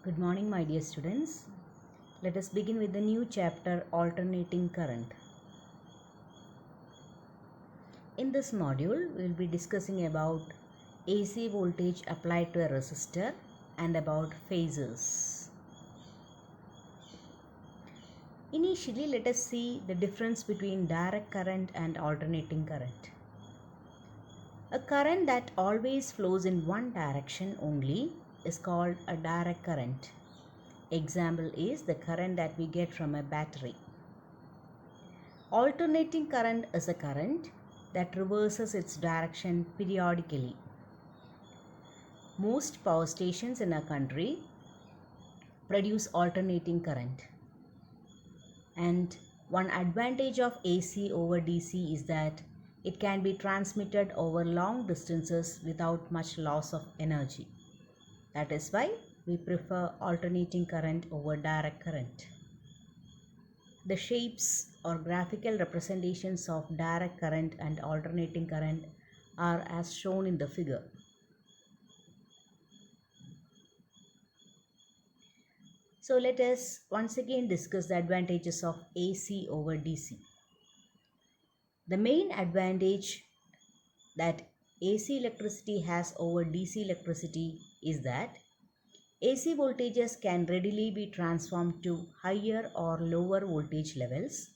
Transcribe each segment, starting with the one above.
Good morning, my dear students. Let us begin with the new chapter, Alternating Current. In this module, we will be discussing about AC voltage applied to a resistor and about phasors. Initially, let us see the difference between direct current and alternating current. A current that always flows in one direction only is called a direct current. Example is the current that we get from a battery. Alternating current is a current that reverses its direction periodically. Most power stations in our country produce alternating current. And one advantage of AC over DC is that it can be transmitted over long distances without much loss of energy. That is why we prefer alternating current over direct current. The shapes or graphical representations of direct current and alternating current are as shown in the figure. So let us once again discuss the advantages of AC over DC. The main advantage that AC electricity has over DC electricity is that AC voltages can readily be transformed to higher or lower voltage levels,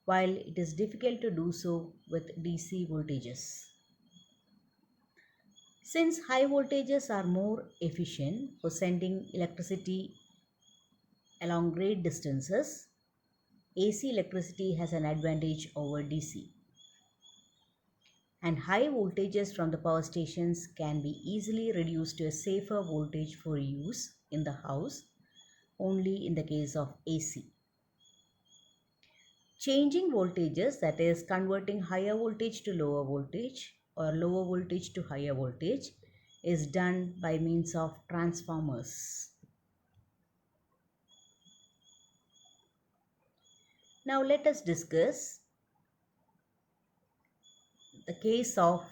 while it is difficult to do so with DC voltages. Since high voltages are more efficient for sending electricity along great distances, AC electricity has an advantage over DC. And high voltages from the power stations can be easily reduced to a safer voltage for use in the house only in the case of AC. Changing voltages, that is converting higher voltage to lower voltage or lower voltage to higher voltage, is done by means of transformers. Now let us discuss the case of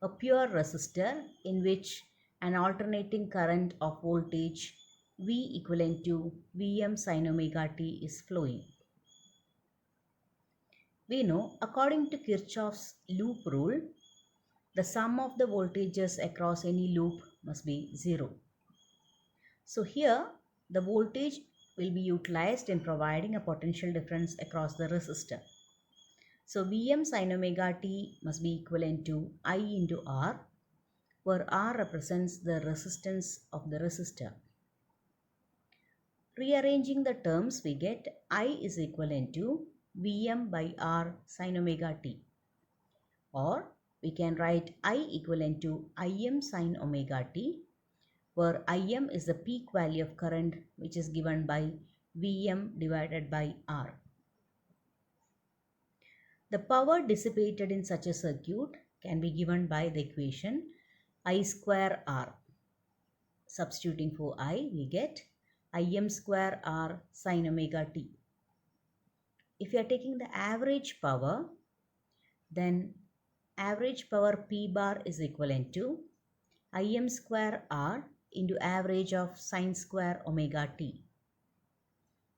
a pure resistor in which an alternating current of voltage V equivalent to Vm sin omega t is flowing. We know according to Kirchhoff's loop rule, the sum of the voltages across any loop must be 0. So here the voltage will be utilized in providing a potential difference across the resistor. So Vm sin omega t must be equivalent to I into R, where R represents the resistance of the resistor. Rearranging the terms, we get I is equivalent to Vm by R sin omega t, or we can write I equivalent to Im sin omega t, where Im is the peak value of current which is given by Vm divided by R. The power dissipated in such a circuit can be given by the equation I square R. Substituting for I, we get Im square R sin omega t. If you are taking the average power, then average power P bar is equivalent to Im square R into average of sin square omega t.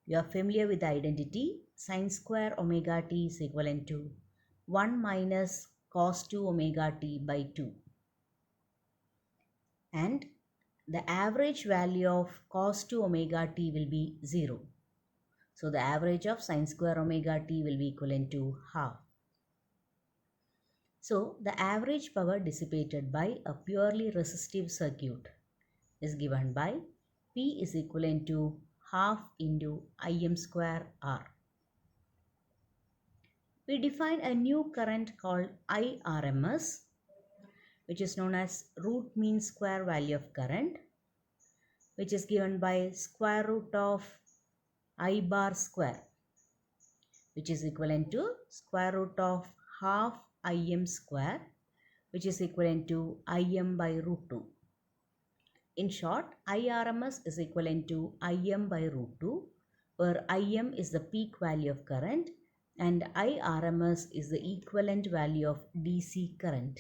You are familiar with the identity. Sin square omega t is equivalent to 1 minus cos 2 omega t by 2. And the average value of cos 2 omega t will be 0. So the average of sin square omega t will be equivalent to half. So the average power dissipated by a purely resistive circuit is given by P is equivalent to half into Im square R. We define a new current called IRMS, which is known as root mean square value of current, which is given by square root of I bar square, which is equivalent to square root of half Im square, which is equivalent to Im by root 2. In short, IRMS is equivalent to Im by root 2, where Im is the peak value of current and IRMS is the equivalent value of DC current.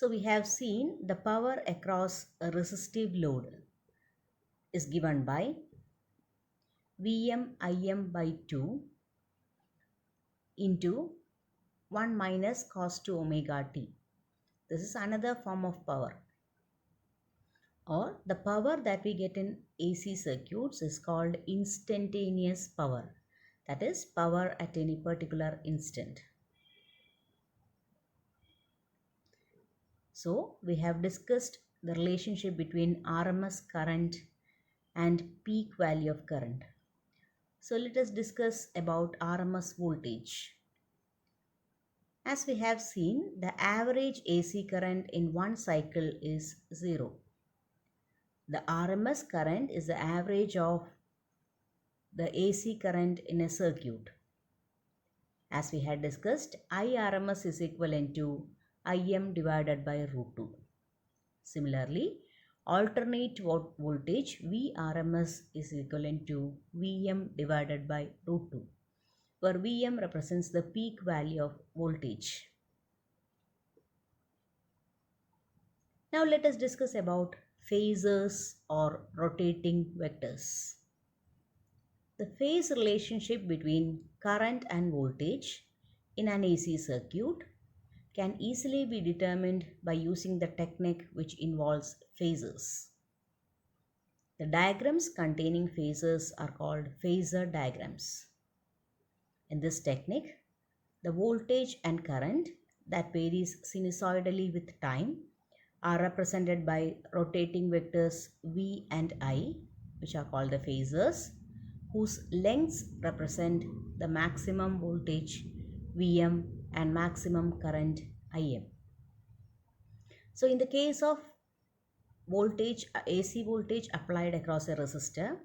So we have seen the power across a resistive load is given by Vm Im by 2 into 1 minus cos 2 omega t. This is another form of power. Or the power that we get in AC circuits is called instantaneous power. That is power at any particular instant. So we have discussed the relationship between RMS current and peak value of current. So let us discuss about RMS voltage. As we have seen, the average AC current in one cycle is 0. The RMS current is the average of the AC current in a circuit. As we had discussed, IRMS is equivalent to Im divided by root 2. Similarly, alternate voltage Vrms is equivalent to Vm divided by root 2, where Vm represents the peak value of voltage. Now let us discuss about phasors or rotating vectors. The phase relationship between current and voltage in an AC circuit can easily be determined by using the technique which involves phasors. The diagrams containing phasors are called phasor diagrams. In this technique, the voltage and current that varies sinusoidally with time are represented by rotating vectors V and I, which are called the phasors, whose lengths represent the maximum voltage Vm and maximum current Im. So in the case of voltage, AC voltage applied across a resistor,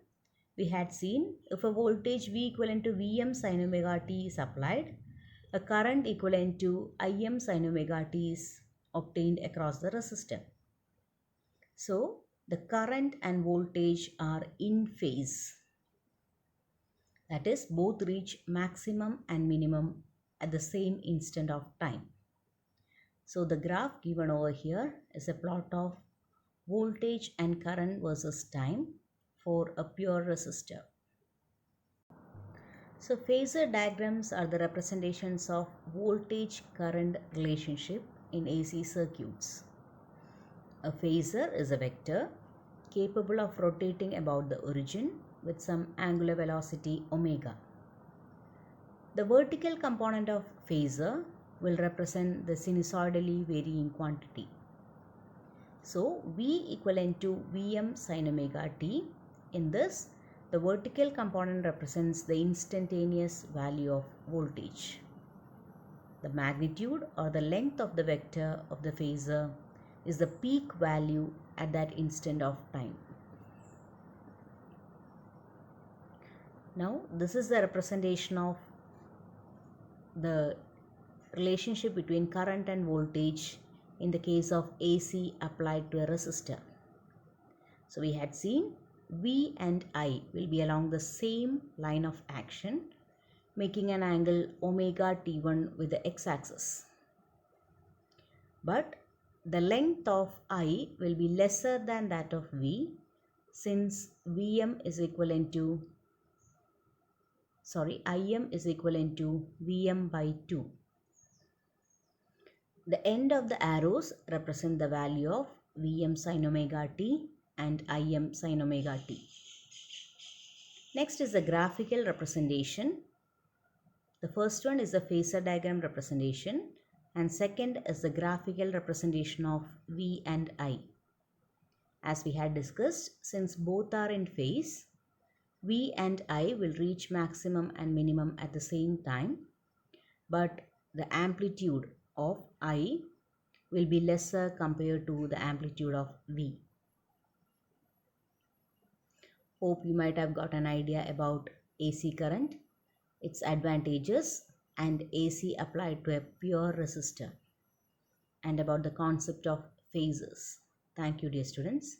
we had seen if a voltage V equivalent to Vm sin omega t is applied, a current equivalent to Im sin omega t is obtained across the resistor. So the current and voltage are in phase. That is, both reach maximum and minimum at the same instant of time. So the graph given over here is a plot of voltage and current versus time for a pure resistor. So phasor diagrams are the representations of voltage-current relationship in AC circuits. A phasor is a vector capable of rotating about the origin with some angular velocity omega. The vertical component of phasor will represent the sinusoidally varying quantity. So V equivalent to Vm sin omega t. In this, the vertical component represents the instantaneous value of voltage. The magnitude or the length of the vector of the phasor is the peak value at that instant of time. Now, this is the representation of the relationship between current and voltage in the case of AC applied to a resistor. So we had seen V and I will be along the same line of action, making an angle omega t1 with the x-axis. But the length of I will be lesser than that of V, since Im is equivalent to Vm by 2. The end of the arrows represent the value of Vm sin omega t and Im sin omega t. Next is the graphical representation. The first one is the phasor diagram representation, and second is the graphical representation of V and I. As we had discussed, since both are in phase, V and I will reach maximum and minimum at the same time, but the amplitude of I will be lesser compared to the amplitude of V. Hope you might have got an idea about AC current, its advantages, and AC applied to a pure resistor, and about the concept of phasors. Thank you, dear students.